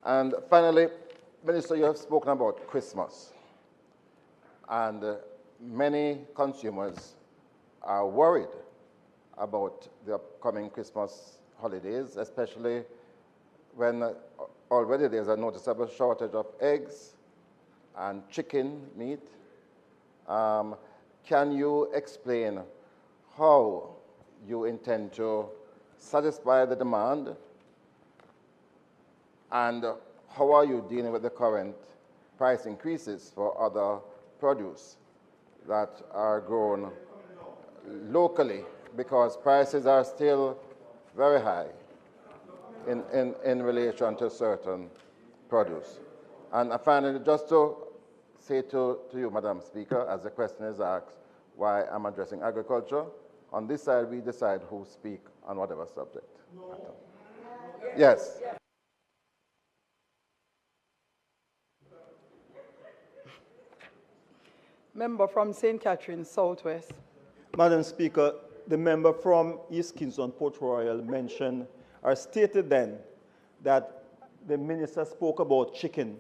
And finally, Minister, you have spoken about Christmas. And many consumers are worried about the upcoming Christmas holidays, especially when already there's a noticeable shortage of eggs and chicken meat. Can you explain how you intend to satisfy the demand, and how are you dealing with the current price increases for other produce that are grown locally, because prices are still very high in relation to certain produce? And finally, just to say to you, Madam Speaker, as the question is asked, why I'm addressing agriculture. On this side, we decide who speak on whatever subject. No. Yes. Member from St. Catharines, Southwest. Madam Speaker, the member from East Kingston, Port Royal mentioned or stated then that the minister spoke about chicken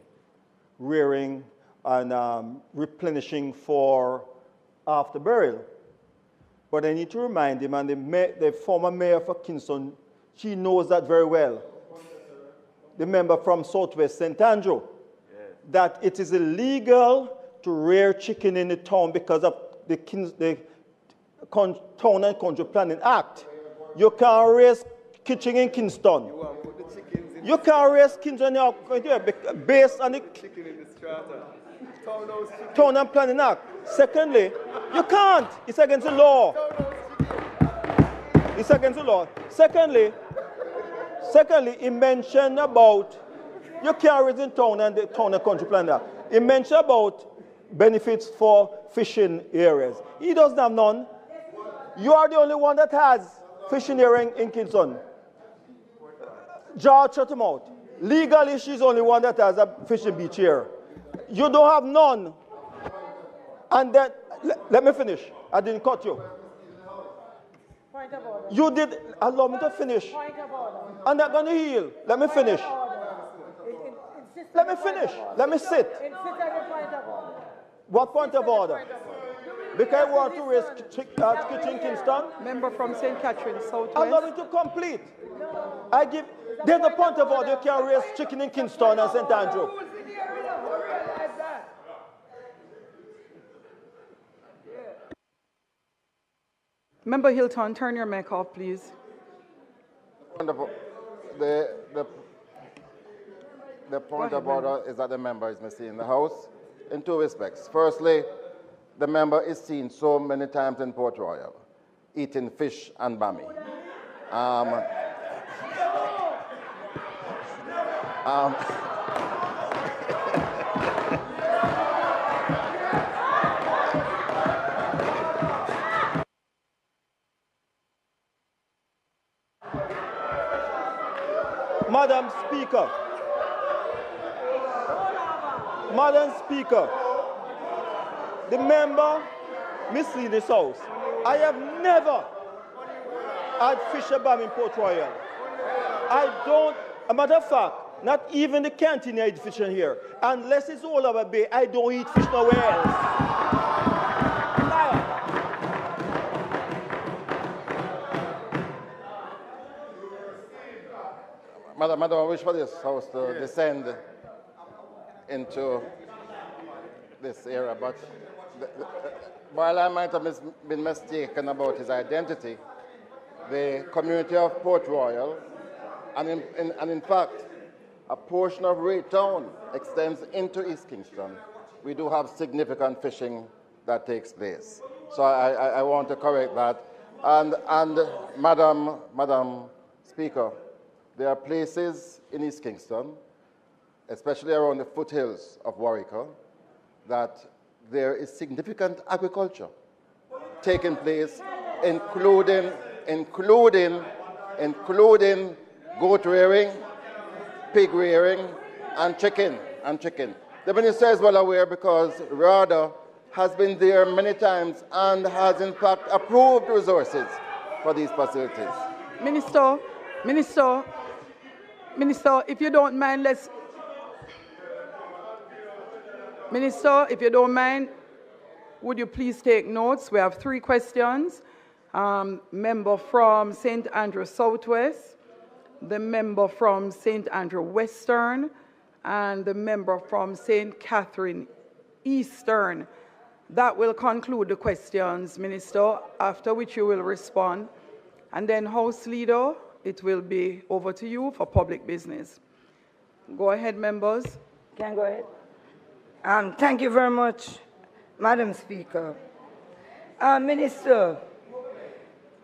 rearing and replenishing for after burial. But I need to remind him, and the former mayor for Kingston, she knows that very well, the member from Southwest St. Andrew, that it is illegal to rear chicken in the town because of the Town and Country Planning Act. You can't raise chicken in Kingston. You can't raise Kingston based on the Town and Planning Act. Secondly, you can't. It's against the law. It's against the law. Secondly, he mentioned about you can't raise in town and the Town and Country Planning Act. He mentioned about benefits for fishing areas. He doesn't have none. You are the only one that has fishing area in Kingston. George, shut him out. Legally, she's the only one that has a fishing beach here. You don't have none. And then, let me finish. I didn't cut you. Point of order. You did allow me to finish. Point of order. I'm not going to yield. Let me finish. Let me finish. Let me sit. What point of order? Because I want to raise kitchen in Kingston. Member from St. Catharines, Southwest. Allow me to complete. There's a point of order. You can raise chicken in Kingston and St. Andrew. Member Hilton, turn your mic off, please. Wonderful. The point of order is that the member is missing in the House in two respects. Firstly, the member is seen so many times in Port Royal eating fish and bami. Madam Speaker, the member mislead this House. I have never had fish and bam in Port Royal. A matter of fact, not even the canteen I eat fish in here. Unless it's all over bay, I don't eat fish nowhere else. Madam, I wish for this House to descend into this era, but while I might have been mistaken about his identity, the community of Port Royal, and in fact, a portion of Raytown extends into East Kingston. We do have significant fishing that takes place. So I want to correct that. And Madam Speaker, there are places in East Kingston, especially around the foothills of Warwicker, that there is significant agriculture taking place, including goat rearing, pig rearing, and chicken. The minister is well aware because RADA has been there many times and has in fact approved resources for these facilities. Minister, if you don't mind, let's Minister, if you don't mind, would you please take notes? We have 3 questions. Member from St. Andrew Southwest, the member from St. Andrew Western, and the member from St. Catherine Eastern. That will conclude the questions, Minister, after which you will respond. And then, House Leader, it will be over to you for public business. Go ahead, members. Can I go ahead? Thank you very much, Madam Speaker. Minister,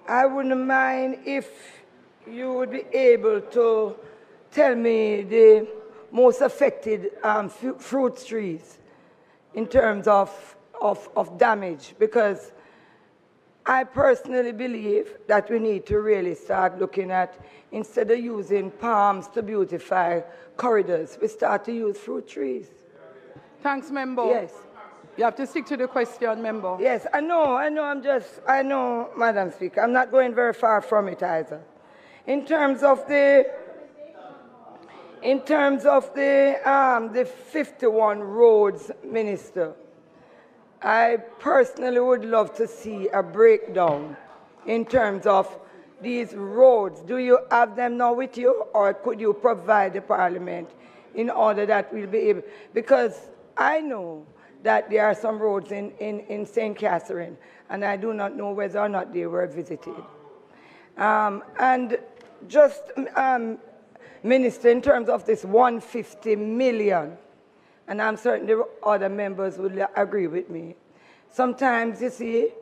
I wouldn't mind if you would be able to tell me the most affected fruit trees in terms of damage, because I personally believe that we need to really start looking at, instead of using palms to beautify corridors, we start to use fruit trees. Thanks, member. Yes. You have to stick to the question, member. Yes, I know, Madam Speaker. I'm not going very far from it either. In terms of the 51 roads, Minister, I personally would love to see a breakdown in terms of these roads. Do you have them now with you, or could you provide the Parliament in order that we'll be able, because I know that there are some roads in St. Catherine, and I do not know whether or not they were visited. And just, Minister, in terms of this 150 million, and I'm certain the other members would agree with me, sometimes, you see,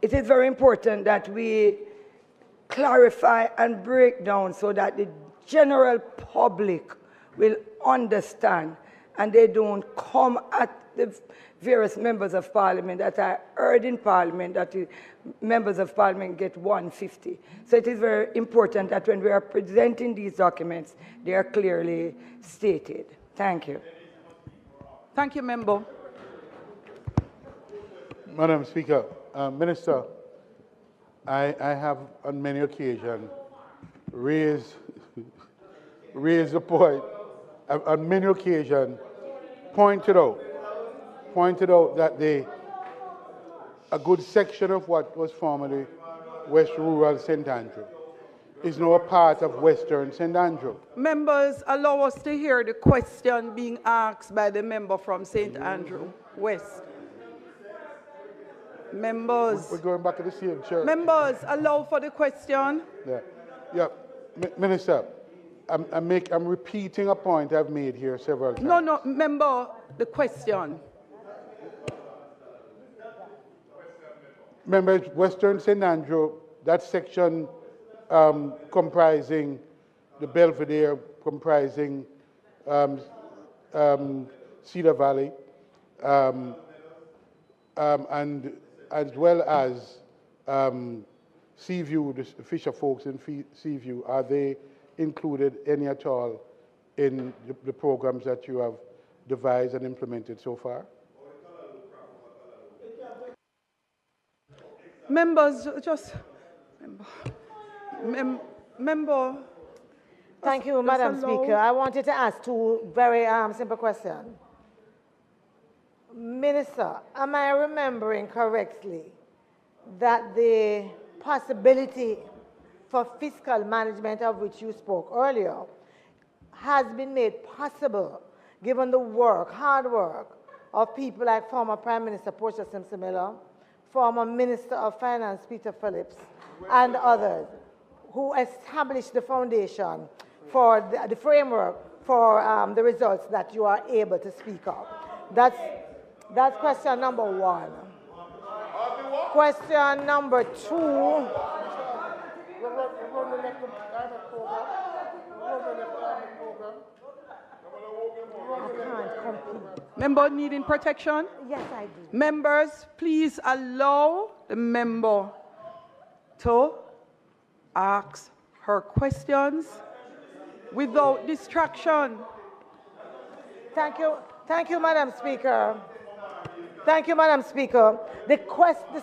it is very important that we clarify and break down so that the general public will understand and they don't come at the various members of Parliament that I heard in Parliament that the members of Parliament get 150. So it is very important that when we are presenting these documents, they are clearly stated. Thank you. Thank you, member. Madam Speaker, Minister, I have on many occasions raised the point, on many occasions pointed out that a good section of what was formerly West Rural St. Andrew is now a part of Western St. Andrew. Members, allow us to hear the question being asked by the member from St. Andrew West. Members. We're going back to the same church. Members, allow for the question. Yeah. Minister, I'm repeating a point I've made here several times. No, member, the question. Members, Western St. Andrew, that section comprising the Belvedere, comprising Cedar Valley, and as well as Seaview, the Fisher folks in Seaview, are they included any at all in the programs that you have devised and implemented so far? Members, member. Thank you, Madam Speaker. I wanted to ask 2 very simple questions. Minister, am I remembering correctly that the possibility for fiscal management of which you spoke earlier has been made possible given the hard work of people like former Prime Minister Portia Simpson-Miller, former Minister of Finance Peter Phillips, and others who established the foundation for the framework for the results that you are able to speak of? That's question number 1. Question number 2. Member needing protection? Yes, I do. Members, please allow the member to ask her questions without distraction. Thank you, Madam Speaker. Thank you, Madam Speaker. The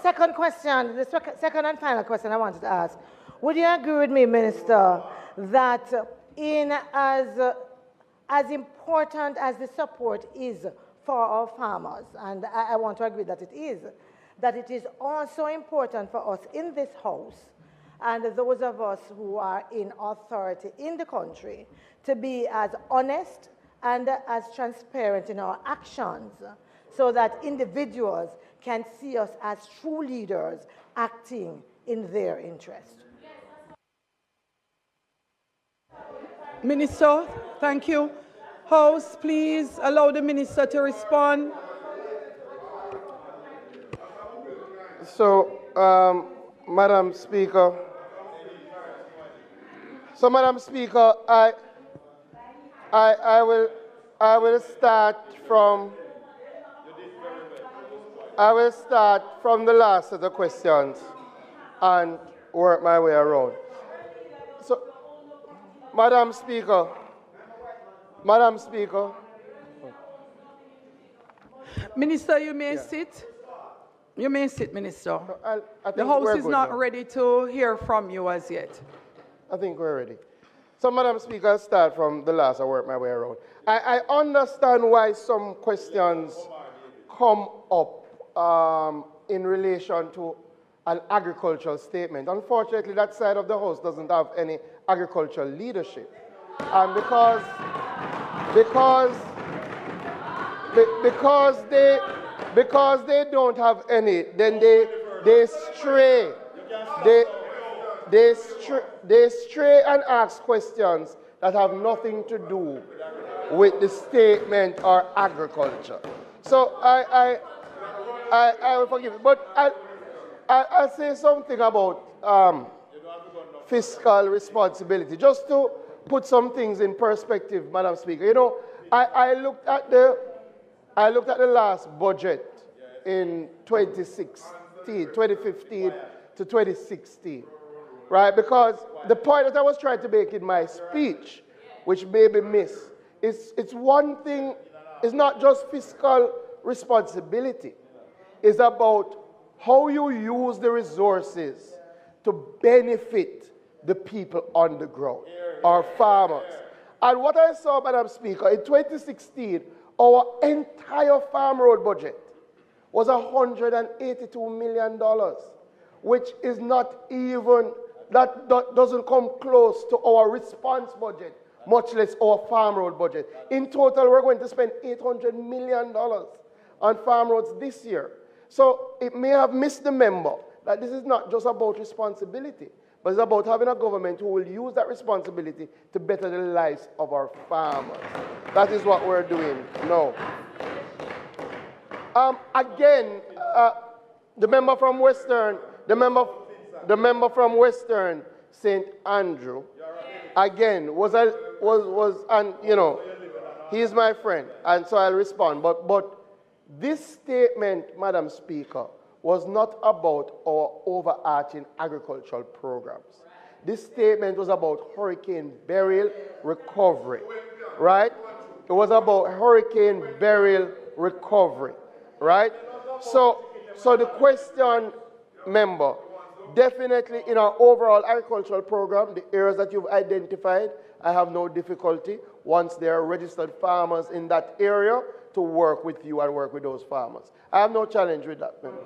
second question, the second and final question I wanted to ask. Would you agree with me, Minister, that in as important as the support is for our farmers, and I want to agree that it is also important for us in this House and those of us who are in authority in the country to be as honest and as transparent in our actions so that individuals can see us as true leaders acting in their interest. Minister, thank you. House, please allow the minister to respond. So, Madam Speaker, I will start from the last of the questions and work my way around. So, Madam Speaker. Minister, you may sit. You may sit, Minister. I think The House we're is good not now. ready to hear from you as yet. I think we're ready. So, Madam Speaker, I'll start from the last and work my way around. I understand why some questions come up in relation to an agricultural statement. Unfortunately, that side of the House doesn't have any agricultural leadership. And because they don't have any, then they stray. They stray and ask questions that have nothing to do with the statement or agriculture. So I will forgive it. But I'll say something about fiscal responsibility, just to put some things in perspective, Madam Speaker. You know, I looked at the last budget in 2015 to 2016, right? Because the point that I was trying to make in my speech, which may be missed, it's one thing, it's not just fiscal responsibility. It's about how you use the resources to benefit the people on the ground, our farmers. And what I saw, Madam Speaker, in 2016, our entire farm road budget was $182 million, which is not even, that doesn't come close to our response budget, much less our farm road budget. In total, we're going to spend $800 million on farm roads this year. So it may have missed the memo that this is not just about responsibility, but it's about having a government who will use that responsibility to better the lives of our farmers. That is what we're doing now. Again, the member from Western, St. Andrew, again, and you know, he's my friend, and so I'll respond. But this statement, Madam Speaker, was not about our overarching agricultural programs. This statement was about hurricane burial recovery, right? It was about hurricane burial recovery, right? So the question, member, definitely in our overall agricultural program, the areas that you've identified, I have no difficulty once there are registered farmers in that area to work with you and work with those farmers. I have no challenge with that, member.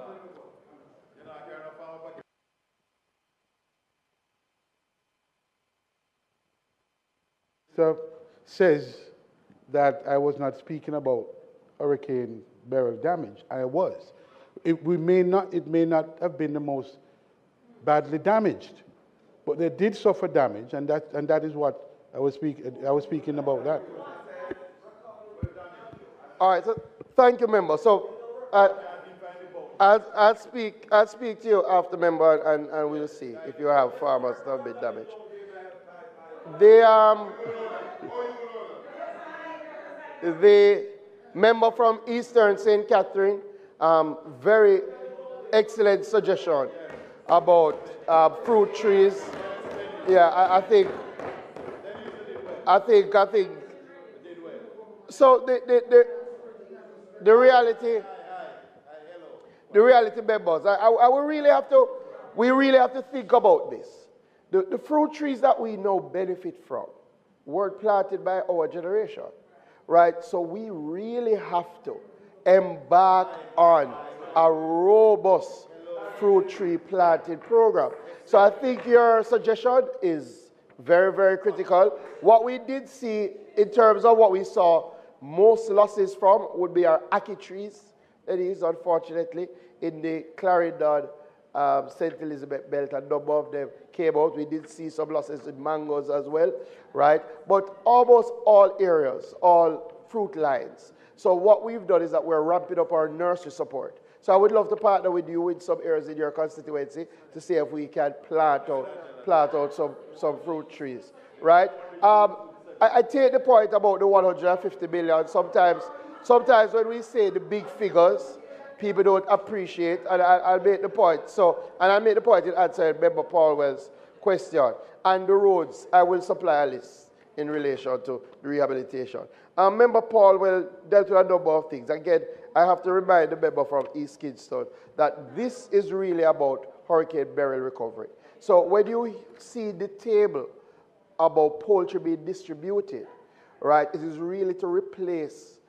Says that I was not speaking about hurricane barrel damage. I was. It may not have been the most badly damaged, but they did suffer damage, and that is what I was speaking about that. All right. So thank you, member. So I'll speak to you after, member, and we'll see if you have farmers that have been damaged. The member from Eastern St. Catherine, very excellent suggestion about fruit trees. Yeah, I think. So the reality, members, we really have to think about this. The fruit trees that we now benefit from were planted by our generation, right? So we really have to embark on a robust fruit tree planting program. So I think your suggestion is very, very critical. What we did see in terms of what we saw most losses from would be our ackee trees. That is, unfortunately, in the Clarendon, St. Elizabeth belt, a number of them came out. We did see some losses in mangoes as well, right? But almost all areas, all fruit lines. So what we've done is that we're ramping up our nursery support. So I would love to partner with you in some areas in your constituency to see if we can plant out some fruit trees, right? I take the point about the 150 million. Sometimes when we say the big figures, people don't appreciate, and I'll make the point. So, and I'll make the point in answering Member Paulwell's question. And the roads, I will supply a list in relation to the rehabilitation. Member Paulwell dealt with a number of things. Again, I have to remind the member from East Kingston that this is really about Hurricane Beryl recovery. So when you see the table about poultry being distributed, right, it is really to replace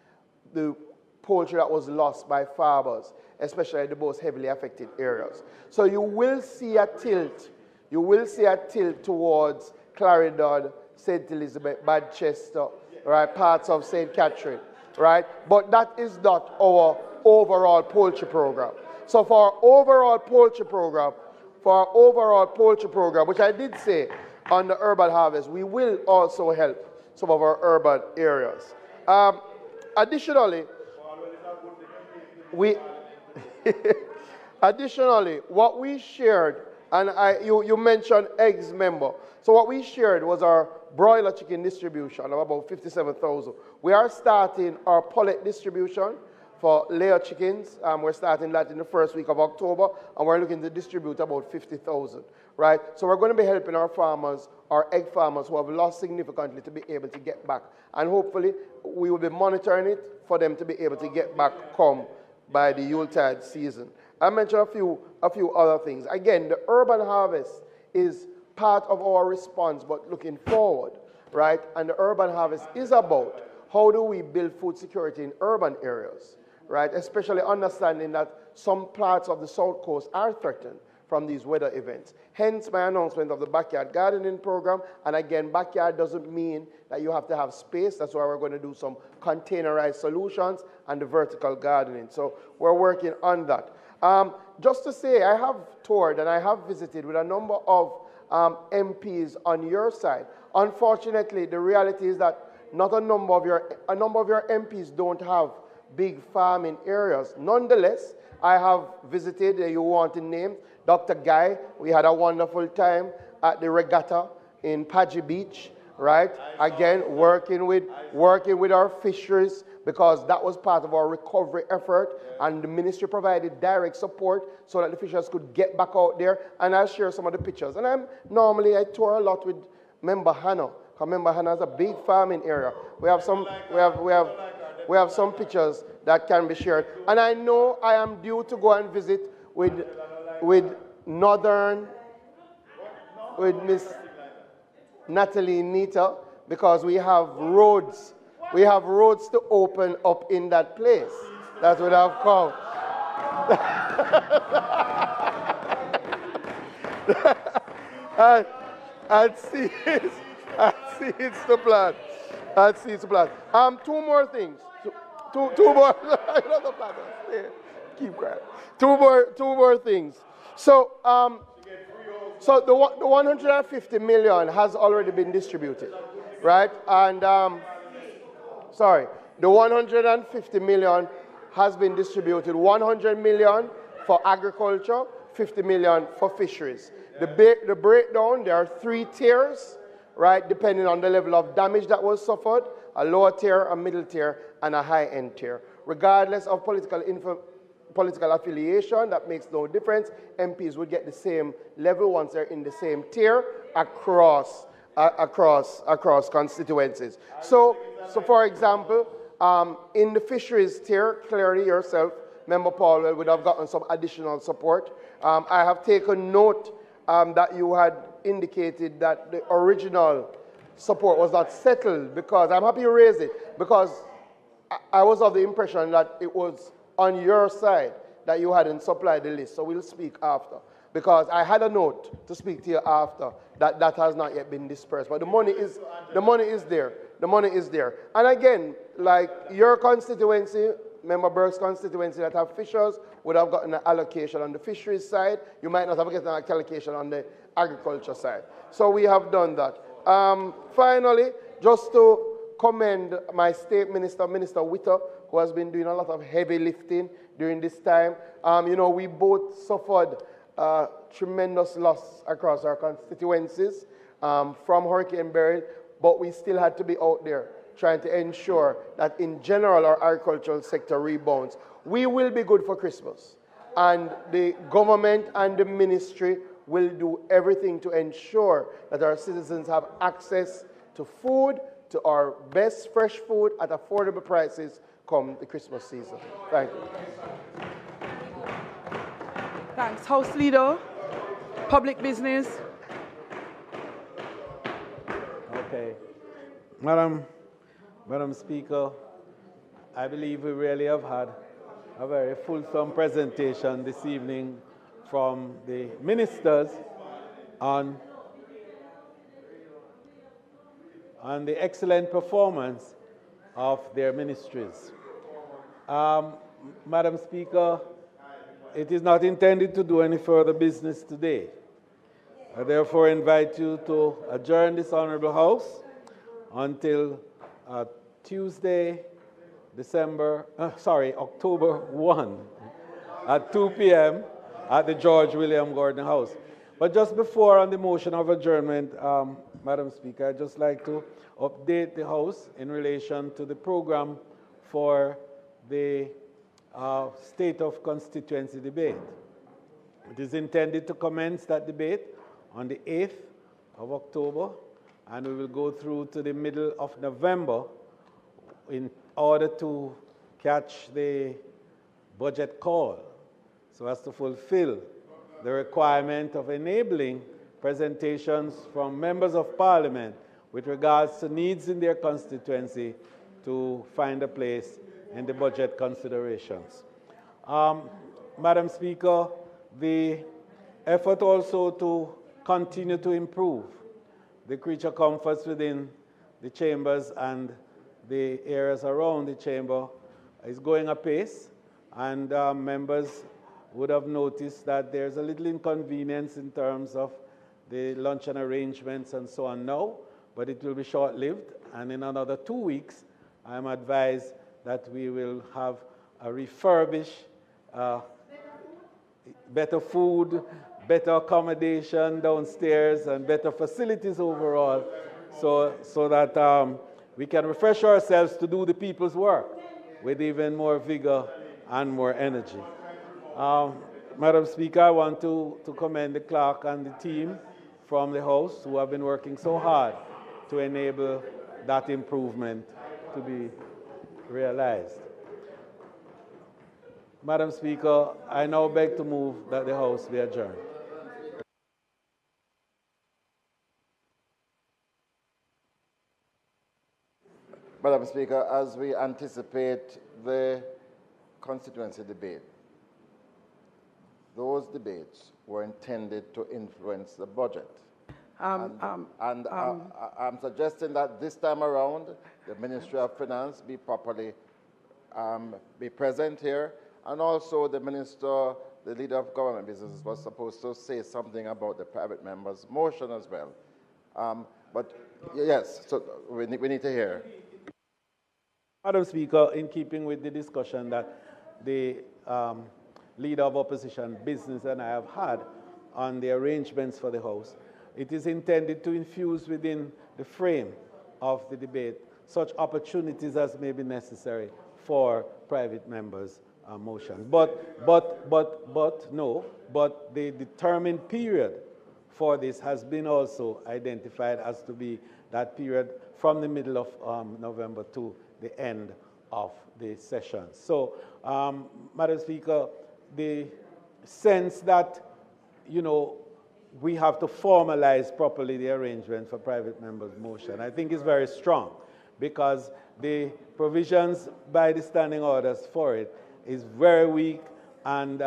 the poultry that was lost by farmers, especially in the most heavily affected areas. So you will see a tilt. You will see a tilt towards Clarendon, St. Elizabeth, Manchester, right, parts of St. Catherine, right? But that is not our overall poultry program. So for our overall poultry program, which I did say on the urban harvest, we will also help some of our urban areas. Additionally, what we shared, and you mentioned eggs, member. So what we shared was our broiler chicken distribution of about 57,000. We are starting our pullet distribution for layer chickens. We're starting that in the first week of October, and we're looking to distribute about 50,000, right? So we're going to be helping our farmers, our egg farmers who have lost significantly, to be able to get back. And hopefully, we will be monitoring it for them to be able to get back come by the Yuletide season. I mentioned a few other things. Again, the urban harvest is part of our response, but looking forward, right? And the urban harvest is about how do we build food security in urban areas, right? Especially understanding that some parts of the South Coast are threatened from these weather events. Hence my announcement of the backyard gardening program. And again, backyard doesn't mean that you have to have space. That's why we're going to do some containerized solutions and the vertical gardening. So we're working on that. Just to say, I have toured and I have visited with a number of MPs on your side. Unfortunately, the reality is that not a number of your MPs don't have big farming areas. Nonetheless, I have visited, you want to name, Dr. Guy. We had a wonderful time at the regatta in Padgy Beach, right? Again, working with our fisheries, because that was part of our recovery effort, and the ministry provided direct support so that the fishers could get back out there. And I'll share some of the pictures. And I tour a lot with Member Hannah, because Member Hannah is a big farming area. We have some pictures that can be shared. And I know I am due to go and visit with Miss Natalie Nita, because we have roads. We have roads to open up in that place. That would have come. and see it's the plan. Two more things. Two more. Keep quiet. Two more things. So the 150 million has already been distributed, right? And the 150 million has been distributed. 100 million for agriculture, 50 million for fisheries. The breakdown, there are 3 tiers, right, depending on the level of damage that was suffered: a lower tier, a middle tier, and a high-end tier. Regardless of political affiliation, that makes no difference. MPs would get the same level once they're in the same tier across constituencies. So for example, in the fisheries tier, clearly yourself, Member Paulwell, would have gotten some additional support. I have taken note that you had indicated that the original support was not settled, because I'm happy you raised it, because I was of the impression that it was on your side that you hadn't supplied the list, so we'll speak after. Because I had a note to speak to you after that has not yet been dispersed. But the money is there. The money is there. And again, like your constituency, Member Burke's constituency that have fishers would have gotten an allocation on the fisheries side. You might not have gotten an allocation on the agriculture side. So we have done that. Finally, just to commend my state minister, Minister Witter, who has been doing a lot of heavy lifting during this time. You know, we both suffered tremendous loss across our constituencies from Hurricane Beryl, but we still had to be out there trying to ensure that in general our agricultural sector rebounds. We will be good for Christmas, and the government and the ministry will do everything to ensure that our citizens have access to food, to our best fresh food at affordable prices come the Christmas season. Thank you. Thanks. House Leader, Public Business. Okay. Madam Speaker, I believe we really have had a very fulsome presentation this evening from the ministers on the excellent performance of their ministries. Madam Speaker, it is not intended to do any further business today. I therefore invite you to adjourn this Honorable House until Tuesday, October 1 at 2 p.m. at the George William Gordon House. But just before on the motion of adjournment, Madam Speaker, I'd just like to update the House in relation to the program for the State of Constituency debate. It is intended to commence that debate on the 8th of October, and we will go through to the middle of November in order to catch the budget call, so as to fulfill the requirement of enabling presentations from members of Parliament with regards to needs in their constituency to find a place in the budget considerations. Madam Speaker, the effort also to continue to improve the creature comforts within the chambers and the areas around the chamber is going apace, and members would have noticed that there's a little inconvenience in terms of the luncheon arrangements and so on now, but it will be short-lived, and in another 2 weeks, I'm advised that we will have a refurbished, better food, better accommodation downstairs, and better facilities overall, so that we can refresh ourselves to do the people's work with even more vigor and more energy. Madam Speaker, I want to commend the clerk and the team from the House who have been working so hard to enable that improvement to be realized. Madam Speaker, I now beg to move that the House be adjourned. Madam Speaker, as we anticipate the constituency debate, those debates were intended to influence the budget. I'm suggesting that this time around, the Ministry of Finance be properly be present here, and also the Minister, the Leader of Government Business, was supposed to say something about the private members' motion as well. But yes, so we need to hear. Madam Speaker, in keeping with the discussion that the Leader of Opposition Business and I have had on the arrangements for the House, it is intended to infuse within the frame of the debate such opportunities as may be necessary for private members' motions. But the determined period for this has been also identified as to be that period from the middle of November to the end of the session. So, Madam Speaker, the sense that, you know, we have to formalize properly the arrangement for private members' motion, I think is very strong, because the provisions by the standing orders for it is very weak, and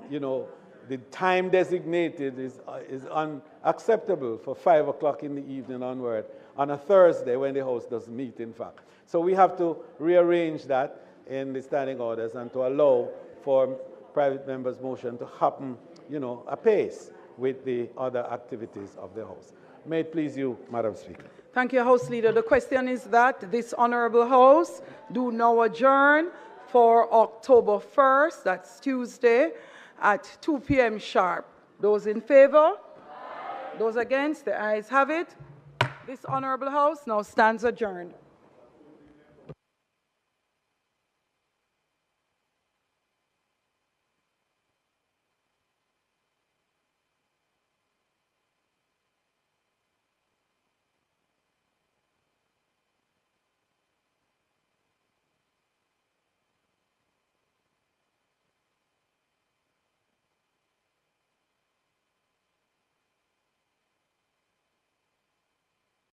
you know, the time designated is unacceptable for 5 o'clock in the evening onward on a Thursday when the House doesn't meet, in fact. So we have to rearrange that in the standing orders and to allow for private members' motion to happen, you know, apace with the other activities of the House. May it please you, Madam Speaker. Thank you, House Leader. The question is that this Honourable House do now adjourn for October 1st, that's Tuesday, at 2 p.m. sharp. Those in favour? Those against? The ayes have it. This Honourable House now stands adjourned.